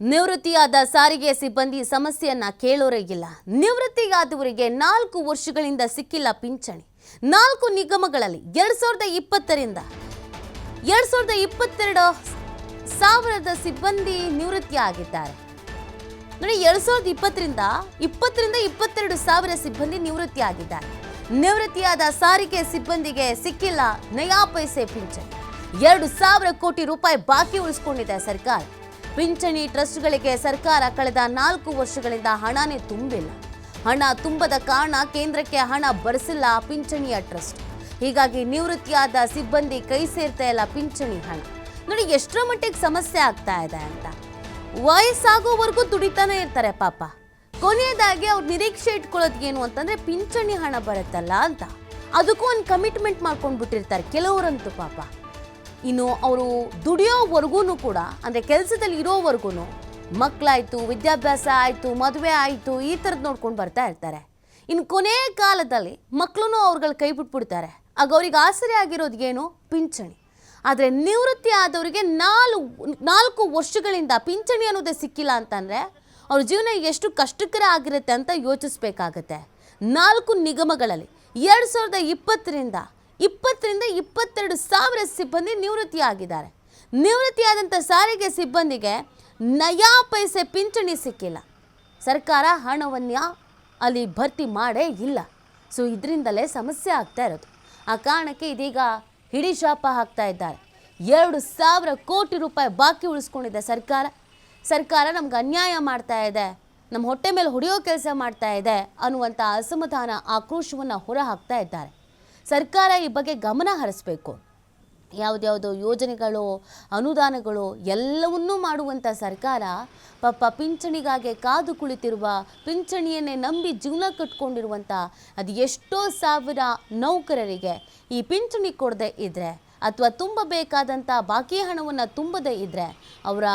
ನಿವೃತ್ತಿಯಾದ ಸಾರಿಗೆ ಸಿಬ್ಬಂದಿ ಸಮಸ್ಯೆಯನ್ನ ಕೇಳೋರೇ ಇಲ್ಲ. ನಿವೃತ್ತಿಯಾದವರಿಗೆ 4 ವರ್ಷಗಳಿಂದ ಸಿಕ್ಕಿಲ್ಲ ಪಿಂಚಣಿ. 4 ನಿಗಮಗಳಲ್ಲಿ 2020 ರಿಂದ 2022 ಸಾವಿರದ ಸಿಬ್ಬಂದಿ ನಿವೃತ್ತಿಯಾಗಿದ್ದಾರೆ. ನೋಡಿ, 2020 ರಿಂದ 22 ಸಾವಿರ ಸಿಬ್ಬಂದಿ ನಿವೃತ್ತಿಯಾಗಿದ್ದಾರೆ. ನಿವೃತ್ತಿಯಾದ ಸಾರಿಗೆ ಸಿಬ್ಬಂದಿಗೆ ಸಿಕ್ಕಿಲ್ಲ ನಯಾ ಪೈಸೆ ಪಿಂಚಣಿ. 2,000 ಕೋಟಿ ರೂಪಾಯಿ ಬಾಕಿ ಉಳಿಸಿಕೊಂಡಿದೆ ಸರ್ಕಾರ. ಪಿಂಚಣಿ ಟ್ರಸ್ಟ್ಗಳಿಗೆ ಸರ್ಕಾರ ಕಳೆದ 4 ವರ್ಷಗಳಿಂದ ಹಣನೇ ತುಂಬಿಲ್ಲ. ಹಣ ತುಂಬದ ಕಾರಣ ಕೇಂದ್ರಕ್ಕೆ ಹಣ ಬರಿಸಿಲ್ಲ ಪಿಂಚಣಿಯ ಟ್ರಸ್ಟ್. ಹೀಗಾಗಿ ನಿವೃತ್ತಿಯಾದ ಸಿಬ್ಬಂದಿ ಕೈ ಸೇರ್ತಾ ಇಲ್ಲ ಪಿಂಚಣಿ ಹಣ. ನೋಡಿ ಎಷ್ಟರ ಮಟ್ಟಿಗೆ ಸಮಸ್ಯೆ ಆಗ್ತಾ ಇದೆ ಅಂತ. ವಯಸ್ಸಾಗೋವರೆಗೂ ದುಡಿತಾನೆ ಇರ್ತಾರೆ ಪಾಪ. ಕೊನೆಯದಾಗಿ ಅವ್ರು ನಿರೀಕ್ಷೆ ಇಟ್ಕೊಳ್ಳೋದು ಏನು ಅಂತಂದ್ರೆ ಪಿಂಚಣಿ ಹಣ ಬರುತ್ತಲ್ಲ ಅಂತ. ಅದಕ್ಕೂ ಒಂದು ಕಮಿಟ್ಮೆಂಟ್ ಮಾಡ್ಕೊಂಡು ಬಿಟ್ಟಿರ್ತಾರೆ ಕೆಲವರಂತೂ ಪಾಪ. ಇನ್ನು ಅವರು ದುಡಿಯೋವರೆಗೂ ಕೂಡ, ಅಂದರೆ ಕೆಲಸದಲ್ಲಿ ಇರೋವರೆಗೂ ಮಕ್ಕಳಾಯಿತು, ವಿದ್ಯಾಭ್ಯಾಸ ಆಯಿತು, ಮದುವೆ ಆಯಿತು, ಈ ಥರದ್ದು ನೋಡ್ಕೊಂಡು ಬರ್ತಾ ಇರ್ತಾರೆ. ಇನ್ನು ಕೊನೆಯ ಕಾಲದಲ್ಲಿ ಮಕ್ಕಳು ಅವ್ರುಗಳು ಕೈ ಬಿಟ್ಬಿಡ್ತಾರೆ. ಆಗ ಅವ್ರಿಗೆ ಆಸರೆ ಆಗಿರೋದು ಏನು? ಪಿಂಚಣಿ. ಆದರೆ ನಿವೃತ್ತಿ ಆದವರಿಗೆ 4 ವರ್ಷಗಳಿಂದ ಪಿಂಚಣಿ ಅನ್ನೋದೇ ಸಿಕ್ಕಿಲ್ಲ ಅಂತಂದರೆ ಅವ್ರ ಜೀವನ ಎಷ್ಟು ಕಷ್ಟಕರ ಆಗಿರುತ್ತೆ ಅಂತ ಯೋಚಿಸ್ಬೇಕಾಗತ್ತೆ. 4 ನಿಗಮಗಳಲ್ಲಿ 2020 ರಿಂದ 22 ಸಾವಿರ ಸಿಬ್ಬಂದಿ ನಿವೃತ್ತಿಯಾಗಿದ್ದಾರೆ. ನಿವೃತ್ತಿಯಾದಂಥ ಸಾರಿಗೆ ಸಿಬ್ಬಂದಿಗೆ ನಯಾ ಪೈಸೆ ಪಿಂಚಣಿ ಸಿಕ್ಕಿಲ್ಲ. ಸರ್ಕಾರ ಹಣವನ್ನ ಅಲ್ಲಿ ಭರ್ತಿ ಮಾಡೇ ಇಲ್ಲ. ಸೊ ಇದರಿಂದಲೇ ಸಮಸ್ಯೆ ಆಗ್ತಾ ಇರೋದು. ಆ ಕಾರಣಕ್ಕೆ ಇದೀಗ ಹಿಡಿಶಾಪ ಹಾಕ್ತಾ ಇದ್ದಾರೆ. 2,000 ಕೋಟಿ ರೂಪಾಯಿ ಬಾಕಿ ಉಳಿಸ್ಕೊಂಡಿದೆ ಸರ್ಕಾರ ನಮ್ಗೆ ಅನ್ಯಾಯ ಮಾಡ್ತಾ ಇದೆ, ನಮ್ಮ ಹೊಟ್ಟೆ ಮೇಲೆ ಹೊಡೆಯೋ ಕೆಲಸ ಮಾಡ್ತಾ ಇದೆ ಅನ್ನುವಂಥ ಅಸಮಾಧಾನ, ಆಕ್ರೋಶವನ್ನು ಹೊರ ಹಾಕ್ತಾ ಇದ್ದಾರೆ. ಸರ್ಕಾರ ಈ ಬಗ್ಗೆ ಗಮನ ಹರಿಸಬೇಕು. ಯಾವುದ್ಯಾವುದೋ ಯೋಜನೆಗಳು, ಅನುದಾನಗಳು ಎಲ್ಲವನ್ನೂ ಮಾಡುವಂಥ ಸರ್ಕಾರ ಪಾಪ ಪಿಂಚಣಿಗಾಗಿ ಕಾದು ಕುಳಿತಿರುವ, ಪಿಂಚಣಿಯನ್ನೇ ನಂಬಿ ಜೀವನ ಕಟ್ಕೊಂಡಿರುವಂಥ ಅದು ಎಷ್ಟೋ ಸಾವಿರ ನೌಕರರಿಗೆ ಈ ಪಿಂಚಣಿ ಕೊಡದೇ ಇದ್ದರೆ, ಅಥವಾ ತುಂಬಬೇಕಾದಂಥ ಬಾಕಿ ಹಣವನ್ನು ತುಂಬದೇ ಇದ್ದರೆ ಅವರ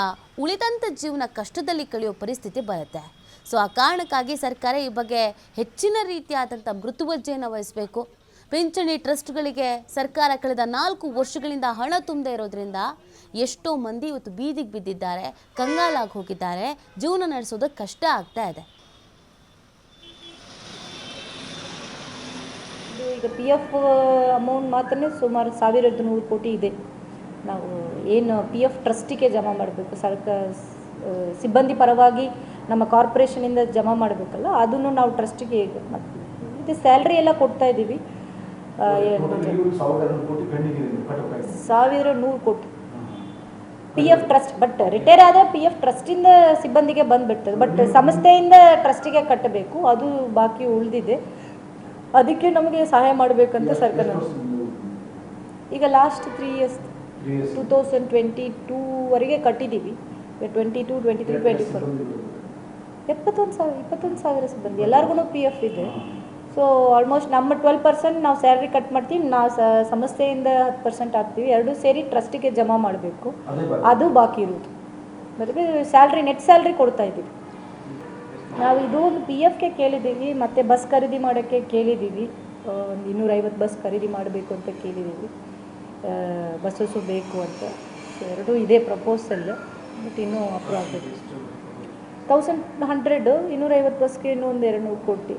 ಉಳಿದಂಥ ಜೀವನ ಕಷ್ಟದಲ್ಲಿ ಕಳೆಯೋ ಪರಿಸ್ಥಿತಿ ಬರುತ್ತೆ. ಸೊ ಆ ಕಾರಣಕ್ಕಾಗಿ ಸರ್ಕಾರ ಈ ಬಗ್ಗೆ ಹೆಚ್ಚಿನ ರೀತಿಯಾದಂಥ ಮೃತುವಜ್ಜೆಯನ್ನು ವಹಿಸಬೇಕು. ಪಿಂಚಣಿ ಟ್ರಸ್ಟ್ಗಳಿಗೆ ಸರ್ಕಾರ ಕಳೆದ 4 ವರ್ಷಗಳಿಂದ ಹಣ ತುಂಬದೇ ಇರೋದ್ರಿಂದ ಎಷ್ಟೋ ಮಂದಿ ಇವತ್ತು ಬೀದಿಗೆ ಬಿದ್ದಿದ್ದಾರೆ, ಕಂಗಾಲಾಗಿ ಹೋಗಿದ್ದಾರೆ, ಜೀವನ ನಡೆಸೋದಕ್ಕೆ ಕಷ್ಟ ಆಗ್ತಾ ಇದೆ. ಈಗ PF ಅಮೌಂಟ್ ಮಾತ್ರನೇ ಸುಮಾರು 1,100 ಕೋಟಿ ಇದೆ. ನಾವು ಏನು PF ಟ್ರಸ್ಟಿಗೆ ಜಮಾ ಮಾಡಬೇಕು, ಸಿಬ್ಬಂದಿ ಪರವಾಗಿ ನಮ್ಮ ಕಾರ್ಪೊರೇಷನಿಂದ ಜಮಾ ಮಾಡಬೇಕಲ್ಲ, ಅದನ್ನು ನಾವು ಟ್ರಸ್ಟಿಗೆ ಇದು ಸ್ಯಾಲ್ರಿ ಎಲ್ಲ ಕೊಡ್ತಾ ಇದ್ದೀವಿ. 1,100 ಕೋಟಿ PF ಟ್ರಸ್ಟ್. ಬಟ್ ರಿಟೈರ್ ಆದರೆ PF ಟ್ರಸ್ಟಿಂದ ಸಿಬ್ಬಂದಿಗೆ ಬಂದುಬಿಡ್ತದೆ. ಬಟ್ ಸಂಸ್ಥೆಯಿಂದ ಟ್ರಸ್ಟಿಗೆ ಕಟ್ಟಬೇಕು, ಅದು ಬಾಕಿ ಉಳಿದಿದೆ. ಅದಕ್ಕೆ ನಮಗೆ ಸಹಾಯ ಮಾಡಬೇಕಂತ ಸರ್ಕಾರ. ಈಗ ಲಾಸ್ಟ್ 3 ಇಯರ್ಸ್ 2022ವರೆಗೆ ಕಟ್ಟಿದ್ದೀವಿ. 22, 23, 24 21 ಸಾವಿರ ಸಿಬ್ಬಂದಿ ಎಲ್ಲರಿಗೂ PF ಇದೆ. ಸೊ ಆಲ್ಮೋಸ್ಟ್ ನಮ್ಮ 12% ನಾವು ಸ್ಯಾಲ್ರಿ ಕಟ್ ಮಾಡ್ತೀವಿ, ನಾವು ಸಂಸ್ಥೆಯಿಂದ 10% ಹಾಕ್ತೀವಿ. 2 ಸೇರಿ ಟ್ರಸ್ಟಿಗೆ ಜಮಾ ಮಾಡಬೇಕು, ಅದು ಬಾಕಿ ಇರೋದು. ಮತ್ತು ಸ್ಯಾಲ್ರಿ, ನೆಟ್ ಸ್ಯಾಲ್ರಿ ಕೊಡ್ತಾ ಇದ್ದೀವಿ ನಾವು. ಇದು PFಗೆ ಕೇಳಿದ್ದೀವಿ, ಮತ್ತು ಬಸ್ ಖರೀದಿ ಮಾಡೋಕ್ಕೆ ಕೇಳಿದ್ದೀವಿ. 250 ಬಸ್ ಖರೀದಿ ಮಾಡಬೇಕು ಅಂತ ಕೇಳಿದ್ದೀವಿ. ಬಸ್ಸಸ್ಸು ಬೇಕು ಅಂತ. ಸೊ 2 ಇದೆ ಪ್ರಪೋಸಲ್. ಬಟ್ ಇನ್ನೂ ಅಪ್ರೂವ್ ಆಗಬೇಕು. 1,100 250 ಬಸ್ಗೆ ಇನ್ನೂ ಒಂದು 200 ಕೋಟಿ.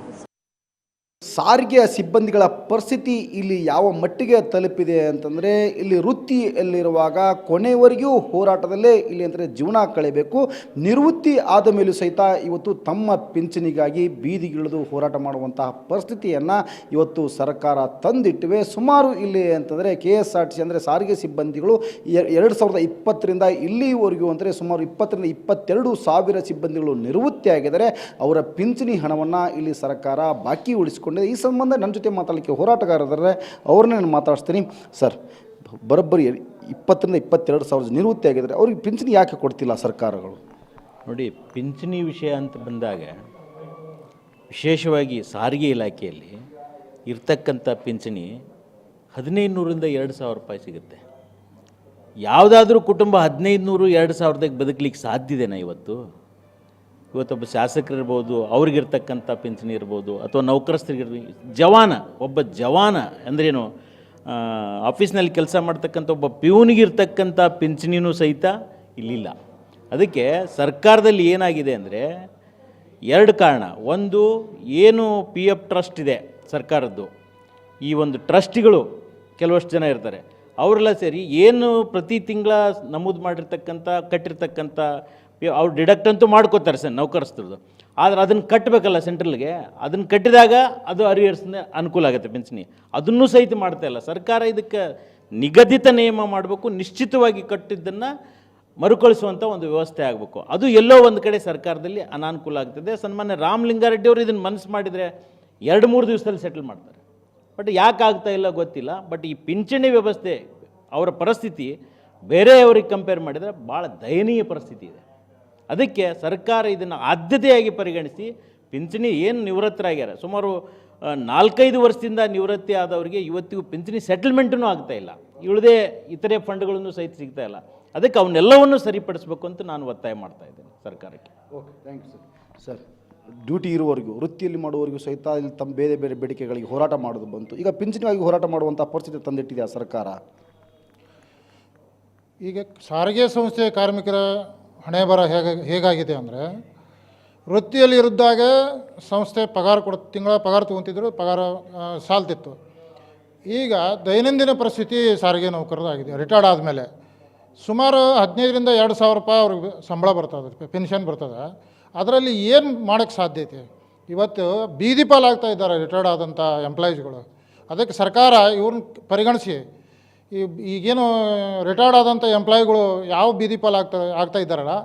ಸಾರಿಗೆ ಸಿಬ್ಬಂದಿಗಳ ಪರಿಸ್ಥಿತಿ ಇಲ್ಲಿ ಯಾವ ಮಟ್ಟಿಗೆ ತಲುಪಿದೆ ಅಂತಂದರೆ, ಇಲ್ಲಿ ವೃತ್ತಿಯಲ್ಲಿರುವಾಗ ಕೊನೆಯವರೆಗೂ ಹೋರಾಟದಲ್ಲೇ ಇಲ್ಲಿ ಅಂದರೆ ಜೀವನ ಕಳೆಯಬೇಕು. ನಿವೃತ್ತಿ ಆದ ಮೇಲೂ ಸಹಿತ ಇವತ್ತು ತಮ್ಮ ಪಿಂಚಣಿಗಾಗಿ ಬೀದಿಗಿಳಿದು ಹೋರಾಟ ಮಾಡುವಂತಹ ಪರಿಸ್ಥಿತಿಯನ್ನು ಇವತ್ತು ಸರ್ಕಾರ ತಂದಿಟ್ಟಿವೆ. ಸುಮಾರು ಇಲ್ಲಿ ಅಂತಂದರೆ KSRTC ಅಂದರೆ ಸಾರಿಗೆ ಸಿಬ್ಬಂದಿಗಳು 2020 ರಿಂದ ಇಲ್ಲಿವರೆಗೂ ಅಂದರೆ ಸುಮಾರು 20 ರಿಂದ 22 ಸಾವಿರ ಸಿಬ್ಬಂದಿಗಳು ನಿವೃತ್ತಿಯಾಗಿದ್ದಾರೆ. ಅವರ ಪಿಂಚಣಿ ಹಣವನ್ನು ಇಲ್ಲಿ ಸರ್ಕಾರ ಬಾಕಿ ಉಳಿಸಿಕೊಂಡಿದೆ. ಈ ಸಂಬಂಧ ನನ್ನ ಜೊತೆ ಮಾತಾಡಲಿಕ್ಕೆ ಹೋರಾಟಗಾರರೇ, ಅವ್ರನ್ನೇ ನಾನು ಮಾತಾಡ್ತೀನಿ. ಸರ್, ಬರೋಬ್ಬರಿ 20 ರಿಂದ 22 ಸಾವಿರ ನಿವೃತ್ತಿ ಆಗಿದ್ದಾರೆ, ಅವ್ರಿಗೆ ಪಿಂಚಣಿ ಯಾಕೆ ಕೊಡ್ತಿಲ್ಲ ಸರ್ಕಾರಗಳು? ನೋಡಿ, ಪಿಂಚಣಿ ವಿಷಯ ಅಂತ ಬಂದಾಗ ವಿಶೇಷವಾಗಿ ಸಾರಿಗೆ ಇಲಾಖೆಯಲ್ಲಿ ಇರ್ತಕ್ಕಂಥ ಪಿಂಚಣಿ 1,500ರಿಂದ 2,000 ರೂಪಾಯಿ ಸಿಗುತ್ತೆ. ಯಾವುದಾದ್ರೂ ಕುಟುಂಬ 1,500, 2,000ದಾಗ ಬದುಕಲಿಕ್ಕೆ ಸಾಧ್ಯತೆನಾ? ಇವತ್ತೊಬ್ಬ ಶಾಸಕರಿರ್ಬೋದು, ಅವ್ರಿಗಿರ್ತಕ್ಕಂಥ ಪಿಂಚಣಿ ಇರ್ಬೋದು, ಅಥವಾ ನೌಕರಸ್ಥರಿಗಿರ್ಬೋದು, ಒಬ್ಬ ಜವಾನ ಅಂದ್ರೇನು, ಆಫೀಸ್ನಲ್ಲಿ ಕೆಲಸ ಮಾಡ್ತಕ್ಕಂಥ ಒಬ್ಬ ಪ್ಯೂನಿಗಿರ್ತಕ್ಕಂಥ ಪಿಂಚಣಿನೂ ಸಹಿತ ಇಲ್ಲಿಲ್ಲ. ಅದಕ್ಕೆ ಸರ್ಕಾರದಲ್ಲಿ ಏನಾಗಿದೆ ಅಂದರೆ ಎರಡು ಕಾರಣ. ಒಂದು, ಏನು ಪಿ ಎಫ್ ಟ್ರಸ್ಟ್ ಇದೆ ಸರ್ಕಾರದ್ದು, ಈ ಒಂದು ಟ್ರಸ್ಟಿಗಳು ಕೆಲವಷ್ಟು ಜನ ಇರ್ತಾರೆ, ಅವರೆಲ್ಲ ಸೇರಿ ಏನು ಪ್ರತಿ ತಿಂಗಳ ನಮೂದು ಮಾಡಿರ್ತಕ್ಕಂಥ ಕಟ್ಟಿರ್ತಕ್ಕಂಥ ಅವ್ರು ಡಿಡಕ್ಟ್ ಅಂತೂ ಮಾಡ್ಕೋತಾರೆ ಸರ್ ನೌಕರಸ್ಥರದ್ದು, ಆದರೆ ಅದನ್ನು ಕಟ್ಟಬೇಕಲ್ಲ ಸೆಂಟ್ರಲ್ಗೆ, ಅದನ್ನು ಕಟ್ಟಿದಾಗ ಅದು ಅರಿಯರ್ಸ್ನ ಅನುಕೂಲ ಆಗುತ್ತೆ ಪಿಂಚಣಿ. ಅದನ್ನೂ ಸಹಿತ ಮಾಡ್ತಾ ಇಲ್ಲ ಸರ್ಕಾರ. ಇದಕ್ಕೆ ನಿಗದಿತ ನಿಯಮ ಮಾಡಬೇಕು, ನಿಶ್ಚಿತವಾಗಿ ಕಟ್ಟಿದ್ದನ್ನು ಮರುಕಳಿಸುವಂಥ ಒಂದು ವ್ಯವಸ್ಥೆ ಆಗಬೇಕು. ಅದು ಎಲ್ಲೋ ಒಂದು ಕಡೆ ಸರ್ಕಾರದಲ್ಲಿ ಅನಾನುಕೂಲ ಆಗ್ತದೆ. ಸನ್ಮಾನ್ಯ ರಾಮಲಿಂಗಾರೆಡ್ಡಿ ಅವರು ಇದನ್ನು ಮನಸ್ಸು ಮಾಡಿದರೆ 2-3 ದಿವಸದಲ್ಲಿ ಸೆಟಲ್ ಮಾಡ್ತಾರೆ. ಬಟ್ ಯಾಕೆ ಆಗ್ತಾ ಇಲ್ಲ ಗೊತ್ತಿಲ್ಲ. ಬಟ್ ಈ ಪಿಂಚಣಿ ವ್ಯವಸ್ಥೆ ಅವರ ಪರಿಸ್ಥಿತಿ ಬೇರೆಯವರಿಗೆ ಕಂಪೇರ್ ಮಾಡಿದರೆ ಭಾಳ ದಯನೀಯ ಪರಿಸ್ಥಿತಿ ಇದೆ. ಅದಕ್ಕೆ ಸರ್ಕಾರ ಇದನ್ನು ಆದ್ಯತೆಯಾಗಿ ಪರಿಗಣಿಸಿ ಪಿಂಚಣಿ ಏನು ನಿವೃತ್ತರಾಗ್ಯಾರ, ಸುಮಾರು 4-5 ವರ್ಷದಿಂದ ನಿವೃತ್ತಿ ಆದವರಿಗೆ ಇವತ್ತಿಗೂ ಪಿಂಚಣಿ ಸೆಟಲ್ಮೆಂಟೂ ಆಗ್ತಾಯಿಲ್ಲ, ಉಳಿದೇ ಇತರೆ ಫಂಡ್ಗಳನ್ನು ಸಹಿತ ಸಿಗ್ತಾ ಇಲ್ಲ. ಅದಕ್ಕೆ ಅವನ್ನೆಲ್ಲವನ್ನು ಸರಿಪಡಿಸಬೇಕು ಅಂತ ನಾನು ಒತ್ತಾಯ ಮಾಡ್ತಾ ಇದ್ದೇನೆ ಸರ್ಕಾರಕ್ಕೆ. Okay, thank you sir. Duty ಇರುವವರೆಗೂ, ವೃತ್ತಿಯಲ್ಲಿ ಮಾಡುವವರೆಗೂ ಸಹಿತ ಇಲ್ಲಿ ತಮ್ಮ ಬೇರೆ ಬೇರೆ ಬೇಡಿಕೆಗಳಿಗೆ ಹೋರಾಟ ಮಾಡೋದು ಬಂತು. ಈಗ ಪಿಂಚಣಿಗಾಗಿ ಹೋರಾಟ ಮಾಡುವಂಥ ಪರಿಸ್ಥಿತಿ ತಂದಿಟ್ಟಿದೆಯಾ ಸರ್ಕಾರ? ಈಗ ಸಾರಿಗೆ ಸಂಸ್ಥೆಯ ಕಾರ್ಮಿಕರ ಹಣೆಬರ ಹೇಗಾಗಿದೆ ಅಂದರೆ, ವೃತ್ತಿಯಲ್ಲಿ ಇರಿದ್ದಾಗ ಸಂಸ್ಥೆ ಪಗಾರ ತಿಂಗಳ ಪಗಾರ ತೊಗೊತಿದ್ರು, ಪಗಾರ ಸಾಲ್ತಿತ್ತು. ಈಗ ದೈನಂದಿನ ಪರಿಸ್ಥಿತಿ ಸಾರಿಗೆ ನೌಕರದಾಗಿದೆ. ರಿಟೈರ್ಡ್ ಆದಮೇಲೆ ಸುಮಾರು 15,000 to 2,000 ರೂಪಾಯಿ ಅವ್ರಿಗೆ ಸಂಬಳ ಬರ್ತದೆ, ಪೆನ್ಷನ್ ಬರ್ತದೆ. ಅದರಲ್ಲಿ ಏನು ಮಾಡೋಕ್ಕೆ ಸಾಧ್ಯತೆ? ಇವತ್ತು ಬೀದಿ ಪಾಲಾಗ್ತಾ ಇದ್ದಾರೆ ರಿಟೈರ್ಡ್ ಆದಂಥ ಎಂಪ್ಲಾಯೀಸ್ಗಳು. ಅದಕ್ಕೆ ಸರ್ಕಾರ ಇವ್ರನ್ನ ಪರಿಗಣಿಸಿ ಈಗೇನು ರಿಟೈರ್ಡ್ ಆದಂಥ ಎಂಪ್ಲಾಯಿಗಳು ಯಾವ ಬೀದಿ ಪಾಲು ಆಗ್ತಾ ಇದ್ದಾರಲ್ಲ,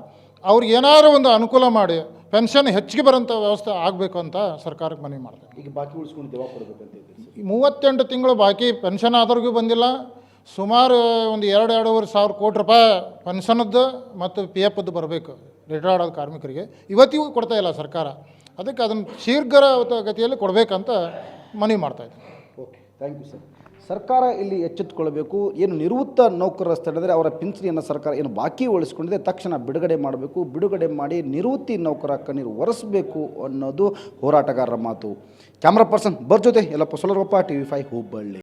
ಅವ್ರಿಗೆ ಏನಾದರೂ ಒಂದು ಅನುಕೂಲ ಮಾಡಿ ಪೆನ್ಷನ್ ಹೆಚ್ಚಿಗೆ ಬರೋಂಥ ವ್ಯವಸ್ಥೆ ಆಗಬೇಕು ಅಂತ ಸರ್ಕಾರಕ್ಕೆ ಮನವಿ ಮಾಡ್ತಾರೆ. ಈಗ ಬಾಕಿ ಉಳಿಸ್ಕೊಂಡು ಯಾವಾಗ ಕೊಡಬೇಕಂತ 38 ತಿಂಗಳು ಬಾಕಿ ಪೆನ್ಷನ್ ಆದವ್ರಿಗೂ ಬಂದಿಲ್ಲ. ಸುಮಾರು ಒಂದು 2-2.5 ಕೋಟಿ ರೂಪಾಯಿ ಪೆನ್ಷನದ್ದು ಮತ್ತು ಪಿ ಎಫ್ದು ಬರಬೇಕು ರಿಟೈರ್ಡ್ ಆದ ಕಾರ್ಮಿಕರಿಗೆ. ಇವತ್ತಿಗೂ ಕೊಡ್ತಾ ಇಲ್ಲ ಸರ್ಕಾರ. ಅದಕ್ಕೆ ಅದನ್ನು ಶೀಘ್ರಗತಿಯಲ್ಲಿ ಕೊಡಬೇಕಂತ ಮನವಿ ಮಾಡ್ತಾಯಿದ್ದೀನಿ. Okay, thank you sir. ಸರ್ಕಾರ ಇಲ್ಲಿ ಎಚ್ಚೆತ್ತುಕೊಳ್ಬೇಕು. ಏನು ನಿವೃತ್ತ ನೌಕರರ ಸ್ಥಳದಲ್ಲಿ ಅವರ ಪಿಂಚಣಿಯನ್ನು ಸರ್ಕಾರ ಏನು ಬಾಕಿ ಉಳಿಸ್ಕೊಂಡಿದೆ ತಕ್ಷಣ ಬಿಡುಗಡೆ ಮಾಡಬೇಕು. ಬಿಡುಗಡೆ ಮಾಡಿ ನಿವೃತ್ತಿ ನೌಕರ ಕಣ್ಣೀರು ಒರೆಸಬೇಕು ಅನ್ನೋದು ಹೋರಾಟಗಾರರ ಮಾತು. ಕ್ಯಾಮ್ರಾ ಪರ್ಸನ್ ಬರ್ ಜೊತೆ ಯಲ್ಲಪ್ಪ ಸೊಲರಪ್ಪ, TV5 ಹುಬ್ಬಳ್ಳಿ.